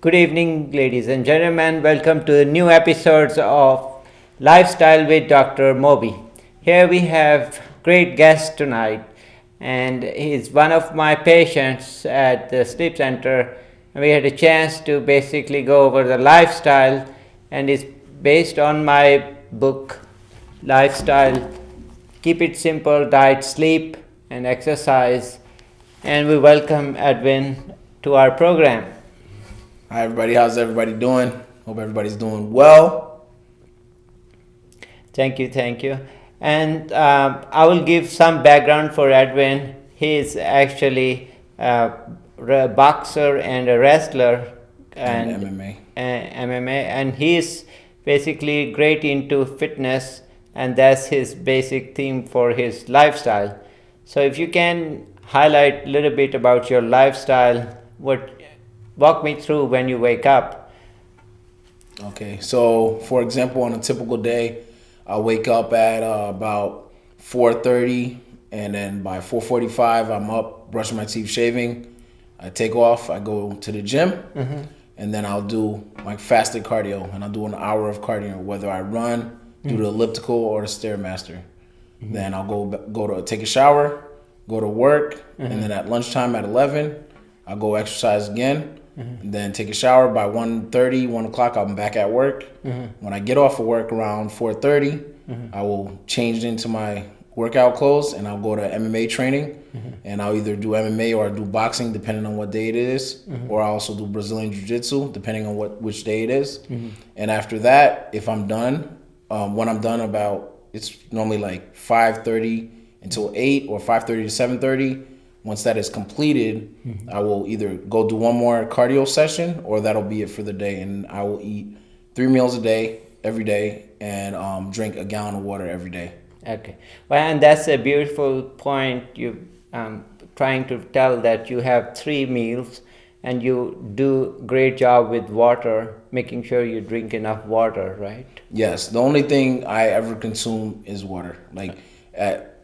Good evening, ladies and gentlemen. Welcome to new episodes of Lifestyle with Dr. Mobi. Here we have great guest tonight, and he's one of my patients at the sleep center. We had a chance to basically go over the lifestyle, and it's based on my book, Lifestyle. Keep it simple: diet, sleep, and exercise. And we welcome Edwin to our program. Hi everybody, how's everybody doing? Hope everybody's doing well. Thank you. And I will give some background for Edwin. He is actually a boxer and a wrestler And MMA. MMA, and he is basically great into fitness, and that's his basic theme for his lifestyle. So if you can highlight a little bit about your lifestyle, walk me through when you wake up. Okay, so for example, on a typical day, I wake up at about 4:30, and then by 4:45, I'm up, brushing my teeth, shaving. I take off, I go to the gym, and then I'll do my fasted cardio, and I'll do an hour of cardio, whether I run, do the elliptical or the Stairmaster. Then I'll go to take a shower, go to work, and then at lunchtime at 11, I'll go exercise again. And then take a shower. By 1:30, 1 o'clock, I'm back at work. When I get off of work around 4:30, I will change into my workout clothes and I'll go to MMA training. And I'll either do MMA or do boxing depending on what day it is. Or I also do Brazilian Jiu-Jitsu depending on which day it is. And after that, if I'm done, when I'm done it's normally like 5:30 until 8 or 5:30 to 7:30. Once that is completed, I will either go do one more cardio session or that'll be it for the day. And I will eat 3 meals a day, every day, and drink a gallon of water every day. Okay. Well, and that's a beautiful point. You trying to tell that you have 3 meals and you do great job with water, making sure you drink enough water, right? Yes. The only thing I ever consume is water.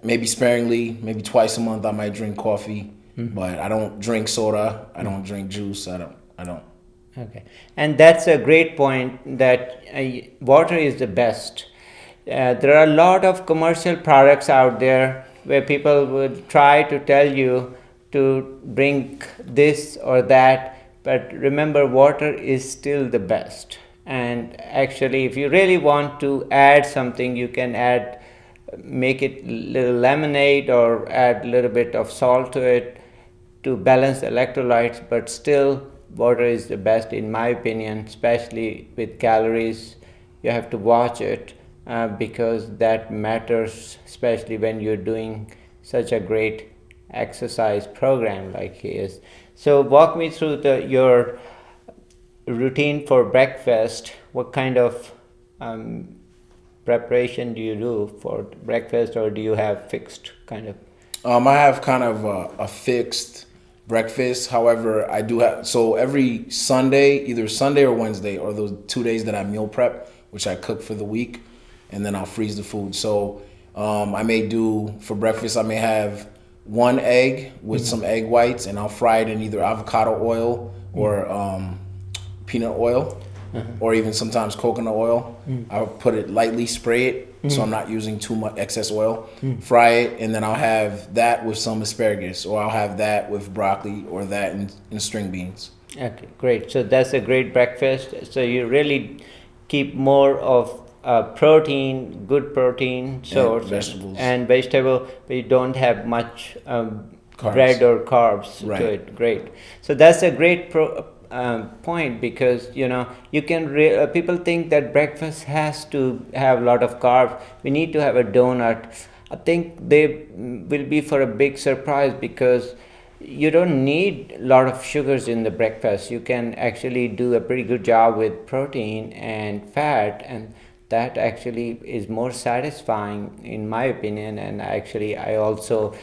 Maybe sparingly, maybe twice a month I might drink coffee, but I don't drink soda. I don't drink juice. I don't. Okay, and that's a great point that water is the best. There are a lot of commercial products out there where people would try to tell you to drink this or that, but remember, water is still the best. And actually, if you really want to add something, you can make it little lemonade or add a little bit of salt to it to balance electrolytes, but still water is the best in my opinion, especially with calories. You have to watch it because that matters, especially when you're doing such a great exercise program like he is. So walk me through your routine for breakfast. What kind of preparation do you do for breakfast, or do you have fixed kind of? I have kind of a fixed breakfast. However, I do have, so every Sunday, either Sunday or Wednesday, or those 2 days that I meal prep, which I cook for the week, and then I'll freeze the food. So I may do, for breakfast, I may have 1 egg with some egg whites, and I'll fry it in either avocado oil or peanut oil. Or even sometimes coconut oil. I'll put it lightly, spray it, so I'm not using too much excess oil. Fry it, and then I'll have that with some asparagus, or I'll have that with broccoli, or that and string beans. Okay, great. So that's a great breakfast. So you really keep more of protein, good protein source, and vegetable, but you don't have much bread or carbs to it. Great. So that's a great point, because you can people think that breakfast has to have a lot of carbs. We need to have a donut. I think they will be for a big surprise, because you don't need a lot of sugars in the breakfast. You can actually do a pretty good job with protein and fat, and that actually is more satisfying in my opinion. And actually I also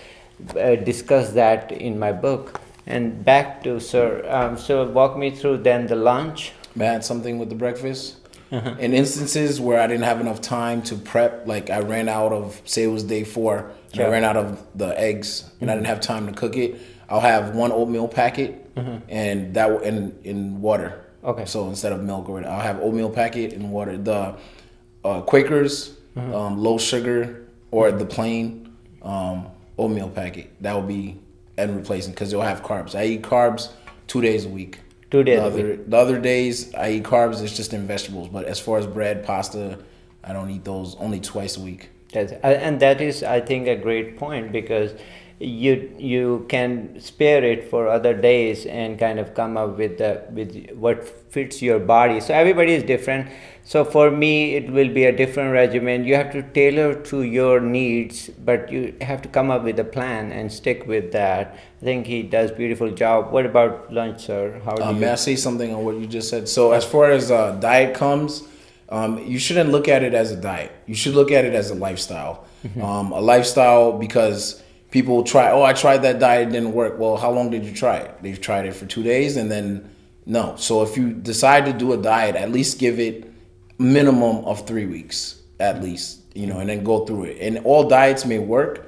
discuss that in my book. And back to sir, so walk me through then the lunch. May I add something with the breakfast? In instances where I didn't have enough time to prep, like I ran out of, say it was day 4, and I ran out of the eggs, and I didn't have time to cook it, I'll have 1 oatmeal packet and that in water. Okay. So instead of milk or whatever, I'll have oatmeal packet and water. The Quakers, low sugar, or the plain oatmeal packet. That will be and replacing because they'll have carbs. I eat carbs 2 days a week. 2 days a week. The other days I eat carbs. It's just in vegetables. But as far as bread, pasta, I don't eat those. Only twice a week. And that is, I think, a great point, because you can spare it for other days and kind of come up with what fits your body. So everybody is different. So for me, it will be a different regimen. You have to tailor to your needs, but you have to come up with a plan and stick with that. I think he does beautiful job. What about lunch, sir? How do you? May I say something on what you just said? So as far as diet comes, you shouldn't look at it as a diet. You should look at it as a lifestyle. A lifestyle, because people try, I tried that diet, it didn't work. Well, how long did you try it? They've tried it for 2 days and then no. So if you decide to do a diet, at least give it minimum of 3 weeks, at least, and then go through it. And all diets may work.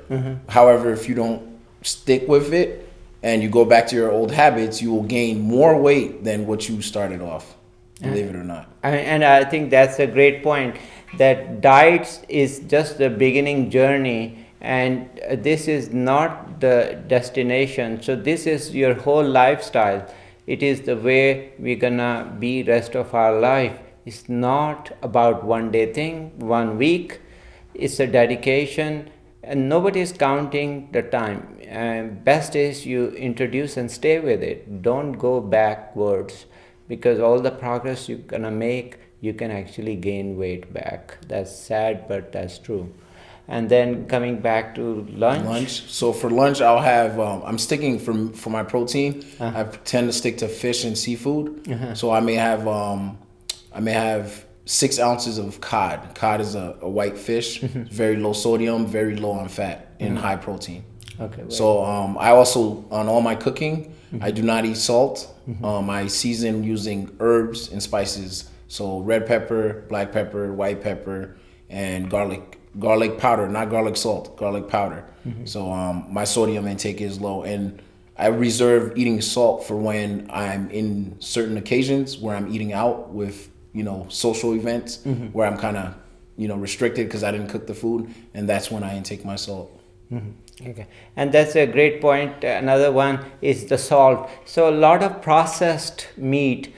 However, if you don't stick with it and you go back to your old habits, you will gain more weight than what you started off, believe it or not. And I think that's a great point, that diets is just the beginning journey, and this is not the destination. So this is your whole lifestyle. It is the way we're gonna be rest of our life. It's not about 1 day thing, 1 week. It's a dedication, and nobody is counting the time. Best is you introduce and stay with it. Don't go backwards, because all the progress you're gonna make, you can actually gain weight back. That's sad, but that's true. And then coming back to lunch. So for lunch, I'll have. I'm sticking for my protein. I tend to stick to fish and seafood. So I may have 6 ounces of cod. Cod is a white fish. It's very low sodium, very low on fat, and high protein. Okay. Right. So I also, on all my cooking, I do not eat salt. I season using herbs and spices. So red pepper, black pepper, white pepper, and garlic powder, not garlic salt, garlic powder. So my sodium intake is low, and I reserve eating salt for when I'm in certain occasions where I'm eating out with, social events where I'm kind of, restricted because I didn't cook the food, and that's when I intake my salt. Okay, and that's a great point. Another one is the salt. So a lot of processed meat,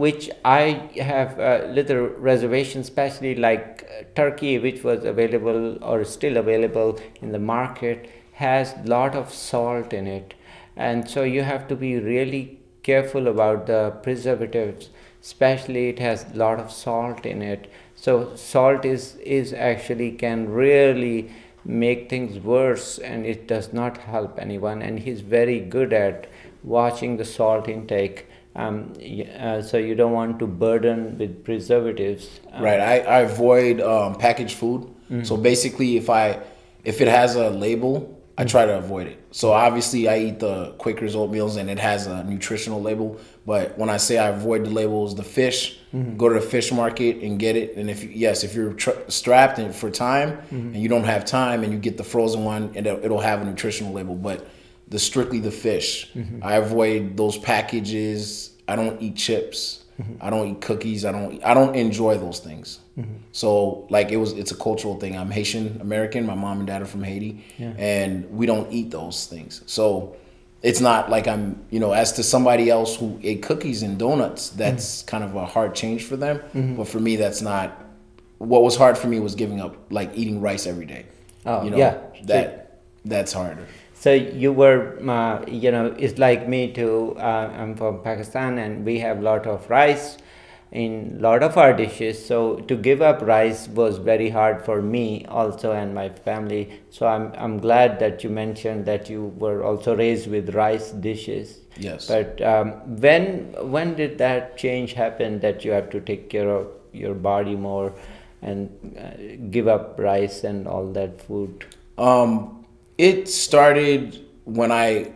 which I have little reservations, especially like turkey, which was available or still available in the market, has a lot of salt in it. And so you have to be really careful about the preservatives, especially it has a lot of salt in it. So salt is actually can really make things worse, and it does not help anyone. And he's very good at watching the salt intake. So you don't want to burden with preservatives. Right. I avoid packaged food. So basically, if it has a label, I try to avoid it. So obviously, I eat the Quakers oatmeals, and it has a nutritional label. But when I say I avoid the labels, the fish, go to the fish market and get it. And if you're strapped for time and you don't have time, and you get the frozen one, and it'll have a nutritional label. But strictly the fish, I avoid those packages. I don't eat chips. I don't eat cookies. I don't enjoy those things. So like it's a cultural thing. I'm Haitian American. My mom and dad are from Haiti, and we don't eat those things. So it's not like I'm, as to somebody else who ate cookies and donuts, that's kind of a hard change for them. But for me, that's not. What was hard for me was giving up, like eating rice every day. That's harder. So you were, it's like me too. I'm from Pakistan, and we have a lot of rice in a lot of our dishes. So to give up rice was very hard for me also and my family. So I'm glad that you mentioned that you were also raised with rice dishes. Yes. But when did that change happen, that you have to take care of your body more and give up rice and all that food? It started when I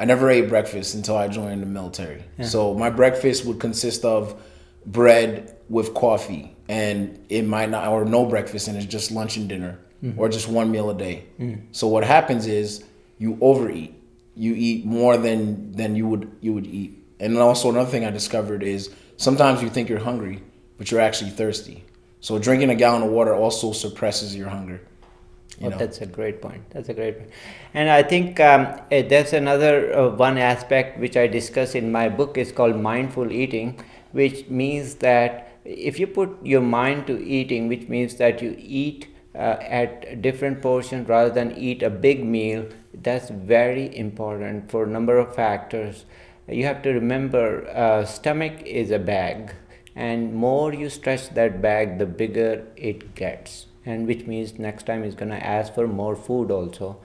never ate breakfast until I joined the military. So my breakfast would consist of bread with coffee, and it might not, or no breakfast, and it's just lunch and dinner, or just one meal a day. So what happens is you overeat. you eat more than you would eat. And also another thing I discovered is sometimes you think you're hungry, but you're actually thirsty. So drinking a gallon of water also suppresses your hunger. You know? That's a great point. That's a great point. And I think there's another one aspect which I discuss in my book is called mindful eating, which means that if you put your mind to eating, which means that you eat at different portions rather than eat a big meal, that's very important for a number of factors. You have to remember, stomach is a bag, and more you stretch that bag, the bigger it gets, and which means next time it's going to ask for more food also.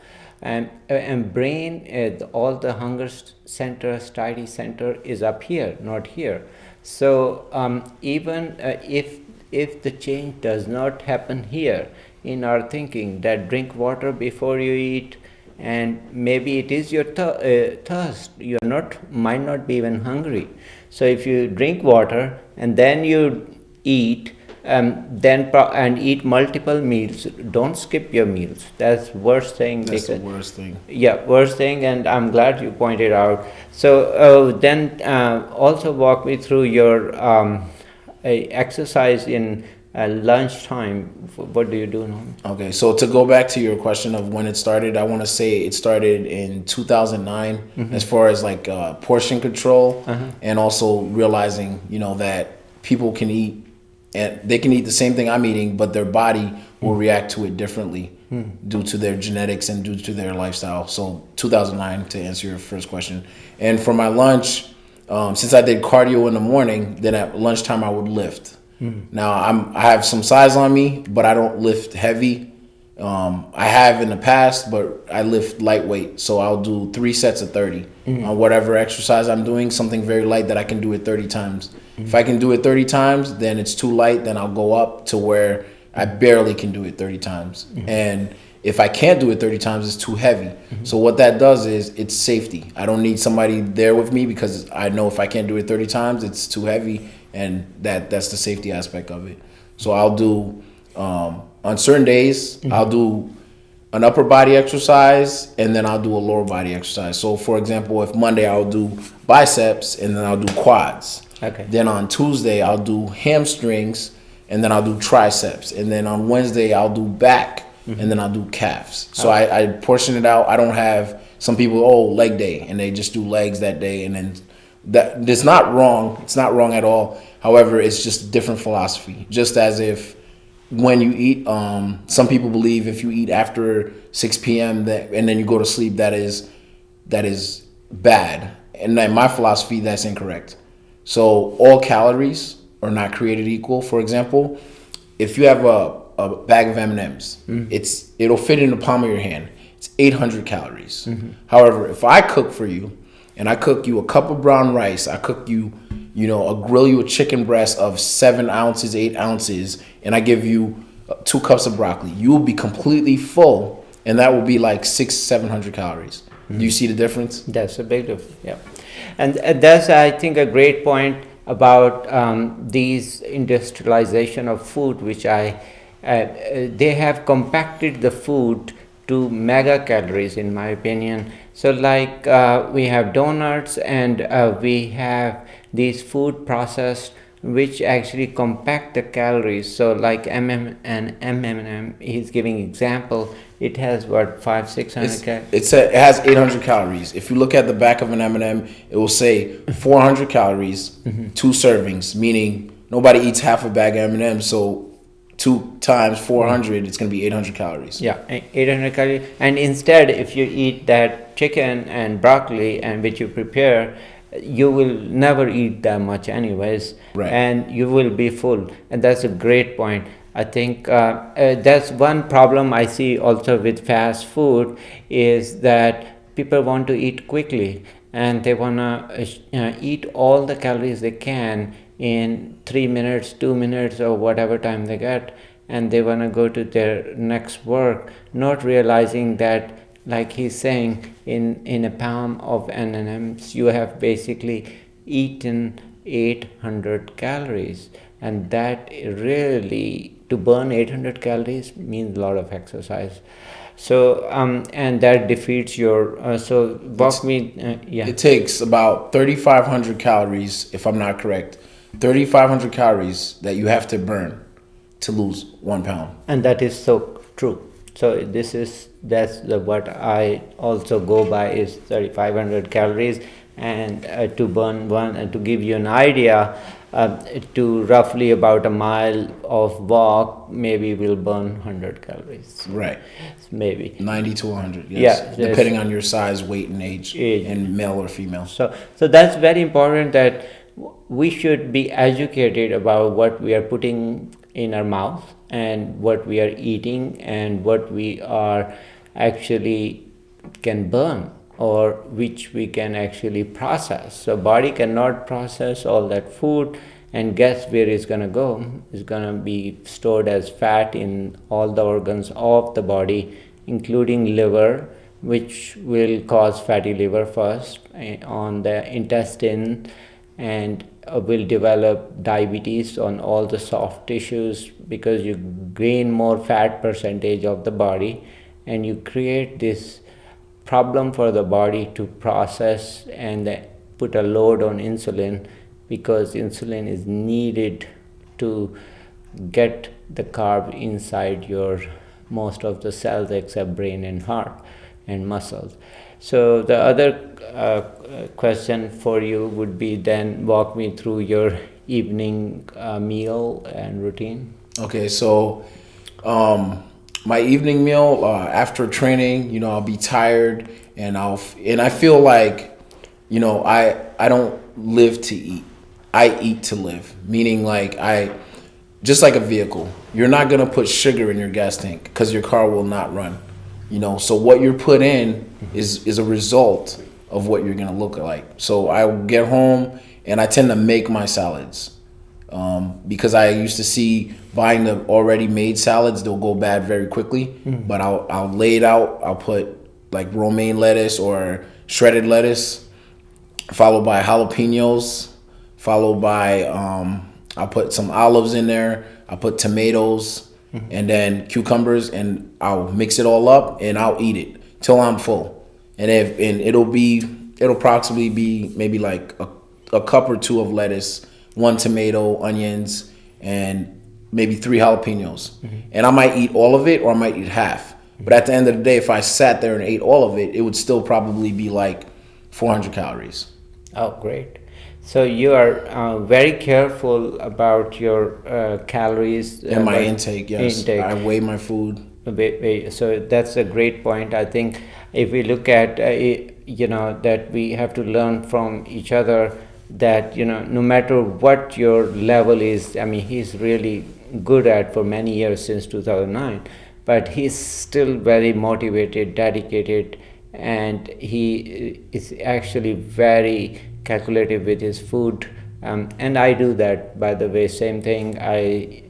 And brain, all the hunger center, satiety center is up here, not here. So even if the change does not happen here in our thinking, that drink water before you eat, and maybe it is your thirst, might not be even hungry. So if you drink water and then you eat, and eat multiple meals, don't skip your meals. That's worst thing. That's the worst thing. Yeah, worst thing, and I'm glad you pointed out. So then also walk me through your exercise in lunchtime. What do you do now? Okay, so to go back to your question of when it started, I want to say it started in 2009 as far as like portion control and also realizing, that people can eat and they can eat the same thing I'm eating, but their body will react to it differently due to their genetics and due to their lifestyle. So 2009 to answer your first question. And for my lunch, since I did cardio in the morning, then at lunchtime I would lift. Now I have some size on me, but I don't lift heavy. I have in the past, but I lift lightweight. So I'll do 3 sets of 30 on whatever exercise I'm doing, something very light that I can do it 30 times. If I can do it 30 times, then it's too light. Then I'll go up to where I barely can do it 30 times. And if I can't do it 30 times, it's too heavy. So what that does is it's safety. I don't need somebody there with me because I know if I can't do it 30 times, it's too heavy. And that's the safety aspect of it. So I'll do, on certain days, I'll do an upper body exercise and then I'll do a lower body exercise. So for example, if Monday I'll do biceps and then I'll do quads. Okay. Then on Tuesday I'll do hamstrings and then I'll do triceps. And then on Wednesday I'll do back and then I'll do calves. So I portion it out. I don't have some people, leg day, and they just do legs that day, and then that it's not wrong. It's not wrong at all. However, it's just a different philosophy. Just as if when you eat, some people believe if you eat after 6 p.m. and then you go to sleep, that is bad. And in my philosophy, that's incorrect. So all calories are not created equal. For example, if you have a bag of M&Ms, it'll fit in the palm of your hand. It's 800 calories. However, if I cook for you, and I cook you a cup of brown rice, I cook you, I'll grill you a chicken breast of 7 ounces, 8 ounces, and I give you 2 cups of broccoli, you will be completely full, and that will be like 600-700 calories. Do you see the difference? That's a big difference, yeah. And that's, I think, a great point about these industrialization of food, which they have compacted the food to mega calories, in my opinion. So like we have donuts and we have these food processed which actually compact the calories. So like M&M, he's giving example, it has what, 500-600 calories? It has 800 calories. If you look at the back of an M&M, it will say 400 calories, 2 servings, meaning nobody eats half a bag of M&Ms, so 2 times 400, it's going to be 800 calories. Yeah, 800 calories. And instead, if you eat that chicken and broccoli and which you prepare, you will never eat that much anyways. Right. And you will be full. And that's a great point. I think that's one problem I see also with fast food is that people want to eat quickly and they want to eat all the calories they can in 3 minutes, 2 minutes, or whatever time they get, and they want to go to their next work, not realizing that, like he's saying, in a palm of M&Ms, you have basically eaten 800 calories, and that really, to burn 800 calories means a lot of exercise. So and that defeats your. So walk me. Yeah. It takes about 3,500 calories, if I'm not correct, 3,500 calories that you have to burn to lose 1 pound. And that is so true. So that's what I also go by is 3,500 calories, and to burn one, and to give you an idea, to roughly about a mile of walk, maybe we'll burn 100 calories. Right. Maybe 90 to 100, yes. Yeah, Depending on your size, weight, and age, Age. and male or female. So that's very important that we should be educated about what we are putting in our mouth and what we are eating and what we are actually can burn or which we can actually process. So body cannot process all that food, and guess where it's going to go? It's going to be stored as fat in all the organs of the body, including liver, which will cause fatty liver first on the intestine, and will develop diabetes on all the soft tissues because you gain more fat percentage of the body, and you create this problem for the body to process and put a load on insulin, because insulin is needed to get the carb inside your most of the cells except brain and heart and muscles. So the other question for you would be, then walk me through your evening meal and routine. Okay, so my evening meal after training, I'll be tired, and I feel like, I don't live to eat. I eat to live, meaning like just like a vehicle. You're not gonna put sugar in your gas tank because your car will not run. So what you're put in is a result of what you're gonna look like. So I get home and I tend to make my salads. Because I used to see buying the already made salads, they'll go bad very quickly. But I'll lay it out. I'll put like romaine lettuce or shredded lettuce, followed by jalapenos, followed by I'll put some olives in there. I'll put tomatoes and then cucumbers, and I'll mix it all up and I'll eat it till I'm full. And it'll approximately be maybe like a cup or two of lettuce, 1 tomato, onions, and maybe 3 jalapenos. And I might eat all of it or I might eat half. But at the end of the day, if I sat there and ate all of it, it would still probably be like 400 calories. Oh, great. So you are very careful about your calories. And my intake, yes. Intake. I weigh my food. So that's a great point. I think if we look at, that we have to learn from each other, that, no matter what your level is, I mean, he's really good at for many years since 2009, but he's still very motivated, dedicated, and he is actually very calculative with his food. And I do that, by the way, same thing. I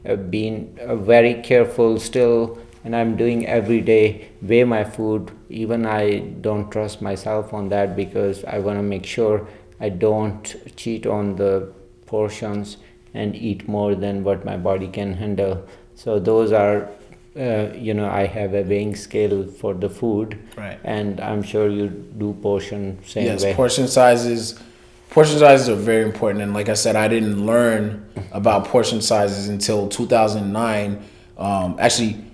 have been very careful still, and I'm doing every day, weigh my food. Even I don't trust myself on that because I want to make sure I don't cheat on the portions and eat more than what my body can handle. So those are, I have a weighing scale for the food, right? And I'm sure you do portion same way. Yes, portion sizes are very important. And like I said, I didn't learn about portion sizes until 2009. Actually,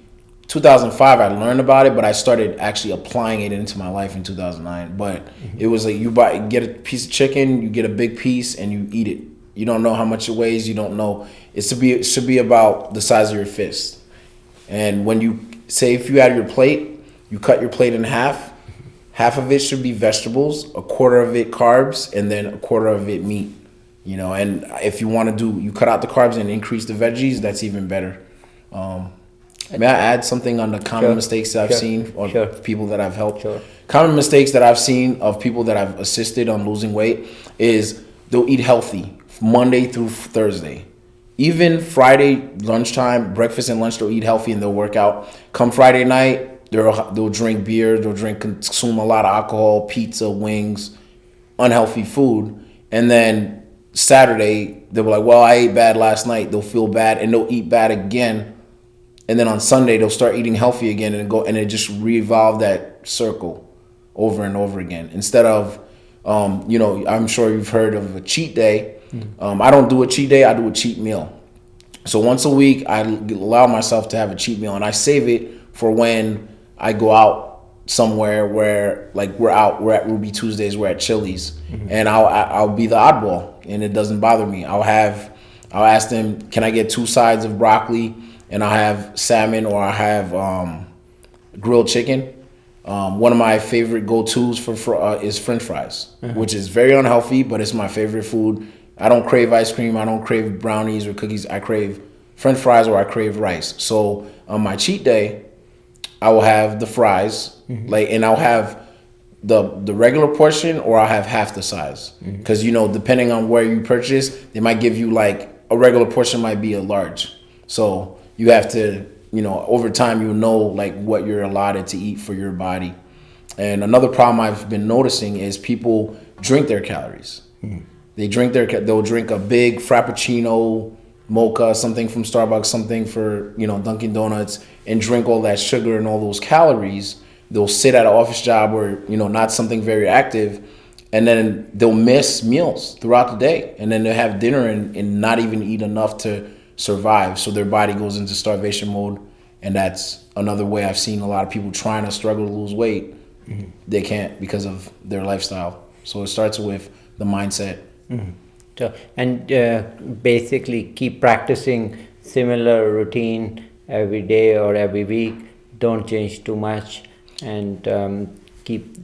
2005 I learned about it, but I started actually applying it into my life in 2009. But it was like get a piece of chicken, you get a big piece, and you eat it. You don't know how much it weighs. You don't know. It should be about the size of your fist. And when you say, if you had your plate, you cut your plate in half. Half of it should be vegetables, a quarter of it carbs, and then a quarter of it meat. And if you want to you cut out the carbs and increase the veggies, that's even better. May I add something on the common mistakes that I've seen of people that I've helped? Common mistakes that I've seen of people that I've assisted on losing weight is they'll eat healthy Monday through Thursday. Even Friday lunchtime, breakfast and lunch, they'll eat healthy and they'll work out. Come Friday night, they'll drink beer, consume a lot of alcohol, pizza, wings, unhealthy food. And then Saturday, they'll be like, well, I ate bad last night. They'll feel bad and they'll eat bad again and then on Sunday they'll start eating healthy again, and it just revolve that circle over and over again. Instead of, I'm sure you've heard of a cheat day. I don't do a cheat day, I do a cheat meal. So once a week, I allow myself to have a cheat meal, and I save it for when I go out somewhere where, like, we're at Ruby Tuesdays, we're at Chili's, and I'll be the oddball, and it doesn't bother me. I'll ask them, can I get 2 sides of broccoli, and I'll have salmon, or I have grilled chicken. One of my favorite go-tos is French fries, which is very unhealthy, but it's my favorite food. I don't crave ice cream. I don't crave brownies or cookies. I crave French fries, or I crave rice. So on my cheat day, I will have the fries, and I'll have the regular portion, or I'll have half the size. Because, depending on where you purchase, they might give you, like, a regular portion might be a large. So you have to, over time, like, what you're allotted to eat for your body. And another problem I've been noticing is people drink their calories. They'll drink a big frappuccino, mocha, something from Starbucks, something for, Dunkin' Donuts, and drink all that sugar and all those calories. They'll sit at an office job or, not something very active, and then they'll miss meals throughout the day. And then they'll have dinner and not even eat enough to survive. So their body goes into starvation mode. And that's another way I've seen a lot of people trying to struggle to lose weight. They can't because of their lifestyle. So it starts with the mindset. So, and basically keep practicing similar routine every day or every week. Don't change too much, and keep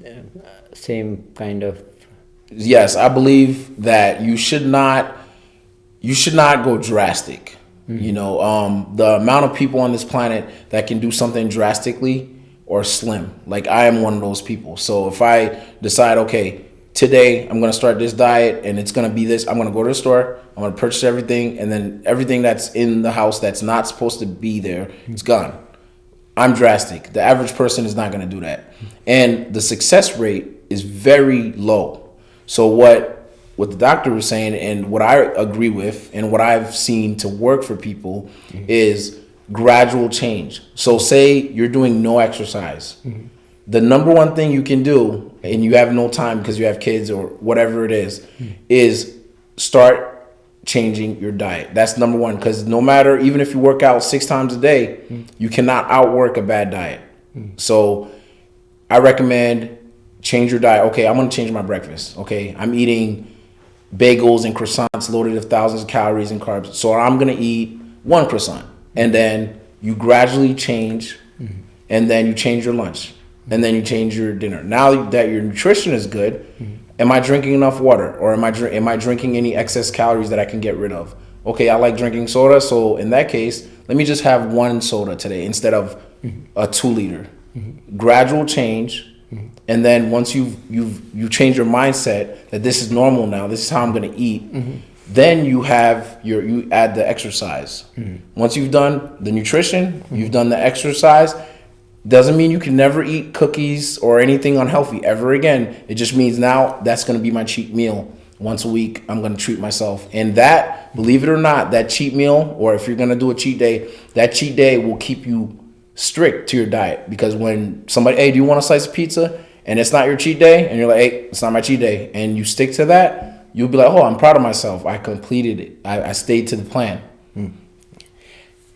same kind of. Yes, I believe that you should not go drastic. The amount of people on this planet that can do something drastically or slim. Like, I am one of those people. So if I decide, okay, today I'm going to start this diet and it's going to be this, I'm going to go to the store, I'm going to purchase everything, and then everything that's in the house that's not supposed to be there, it's gone. I'm drastic. The average person is not going to do that. And the success rate is very low. So what the doctor was saying, and what I agree with, and what I've seen to work for people is gradual change. So say you're doing no exercise. The number one thing you can do, and you have no time because you have kids or whatever it is start changing your diet. That's number one, because no matter, even if you work out 6 times a day, you cannot outwork a bad diet. So I recommend change your diet. Okay, I'm going to change my breakfast. Okay, I'm eating bagels and croissants loaded with thousands of calories and carbs. So I'm going to eat 1 croissant. And then you gradually change, and then you change your lunch, and then you change your dinner. Now that your nutrition is good, am I drinking enough water, or am I drinking any excess calories that I can get rid of? Okay, I like drinking soda, so in that case, let me just have 1 soda today instead of a 2-liter. Gradual change, and then once you change your mindset that this is normal now, this is how I'm going to eat. Then you add the exercise. Once you've done the nutrition, you've done the exercise. Doesn't mean you can never eat cookies or anything unhealthy ever again. It just means now that's going to be my cheat meal. Once a week, I'm going to treat myself. And that, believe it or not, that cheat meal, or if you're going to do a cheat day, that cheat day will keep you strict to your diet. Because when somebody, hey, do you want a slice of pizza? And it's not your cheat day, and you're like, hey, it's not my cheat day, and you stick to that, you'll be like, oh, I'm proud of myself. I completed it. I stayed to the plan.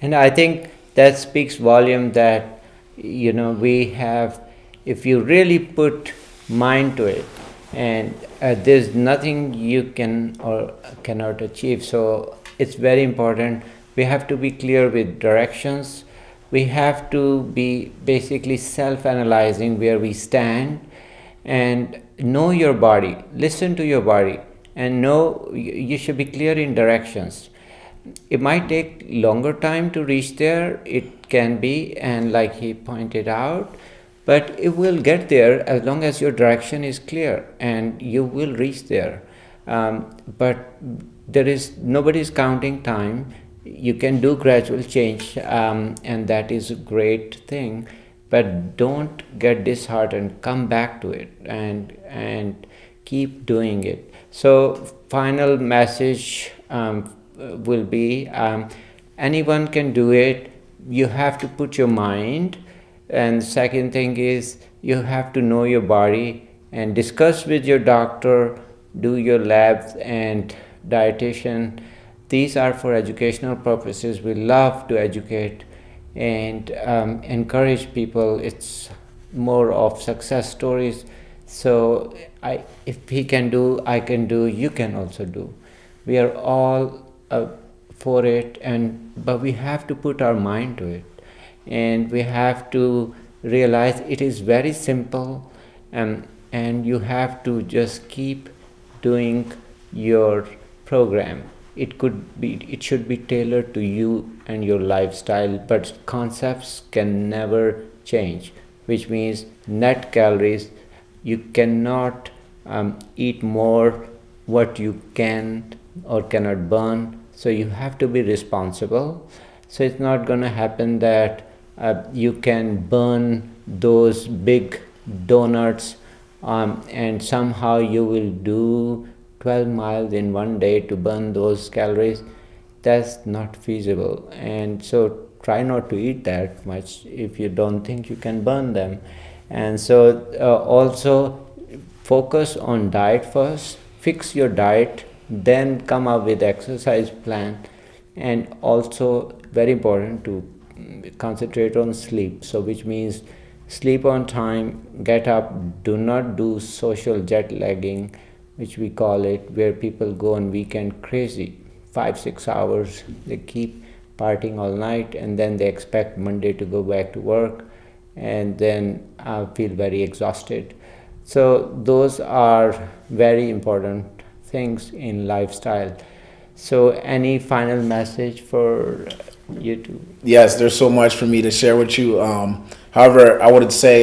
And I think that speaks volume that, we have, if you really put mind to it, and there's nothing you can or cannot achieve. So it's very important. We have to be clear with directions. We have to be basically self-analyzing where we stand, and know your body, listen to your body, and know you should be clear in directions. It might take longer time to reach there, it can be, and like he pointed out, but it will get there as long as your direction is clear, and you will reach there. But nobody's counting time. You can do gradual change, and that is a great thing, but don't get disheartened. Come back to it and keep doing it. So final message will be, anyone can do it. you have to put your mind, and second thing is you have to know your body and discuss with your doctor, do your labs and dietitian. These are for educational purposes. We love to educate and encourage people. It's more of success stories. So if he can do, I can do, you can also do. We are all for it, but we have to put our mind to it, and we have to realize it is very simple, and you have to just keep doing your program. It should be tailored to you and your lifestyle, but concepts can never change, which means net calories. You cannot eat more what you can or cannot burn, so you have to be responsible. So it's not going to happen that you can burn those big donuts and somehow you will do 12 miles in one day to burn those calories. That's not feasible, and so try not to eat that much if you don't think you can burn them. And so also focus on diet first, fix your diet, then come up with exercise plan, and also very important to concentrate on sleep. So which means sleep on time, get up, do not do social jet lagging, which we call it, where people go on weekend crazy, 5-6 hours, they keep partying all night, and then they expect Monday to go back to work, and then feel very exhausted. So those are very important things in lifestyle. So any final message for you two? Yes, there's so much for me to share with you. However, I would say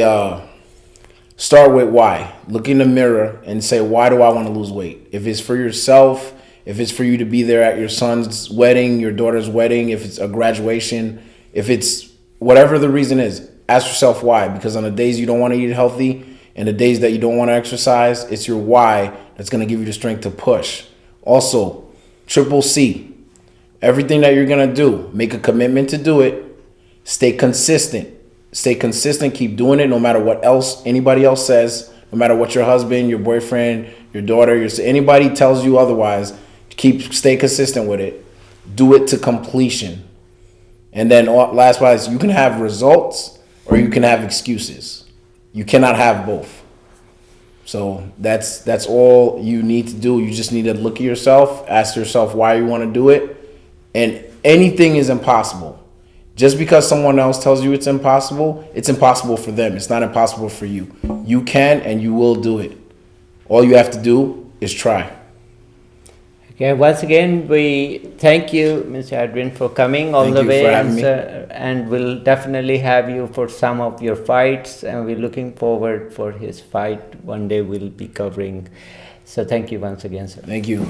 start with why. Look in the mirror and say, why do I want to lose weight? If it's for yourself, if it's for you to be there at your son's wedding, your daughter's wedding, if it's a graduation, if it's whatever the reason is, ask yourself why. Because on the days you don't want to eat healthy and the days that you don't want to exercise, it's your why that's going to give you the strength to push. Also, Triple C. Everything that you're going to do, make a commitment to do it. Stay consistent. Stay consistent. Keep doing it no matter what else anybody else says, no matter what your husband, your boyfriend, your daughter, anybody tells you otherwise. Stay consistent with it. Do it to completion. And then last wise, you can have results or you can have excuses. You cannot have both. So that's all you need to do. You just need to look at yourself, ask yourself why you want to do it. And anything is impossible. Just because someone else tells you it's impossible for them. It's not impossible for you. You can and you will do it. All you have to do is try. Okay, once again, we thank you, Mr. Edwin, for coming all the way. Thank you for having me. And we'll definitely have you for some of your fights, and we're looking forward for his fight. One day we'll be covering. So thank you once again, sir. Thank you.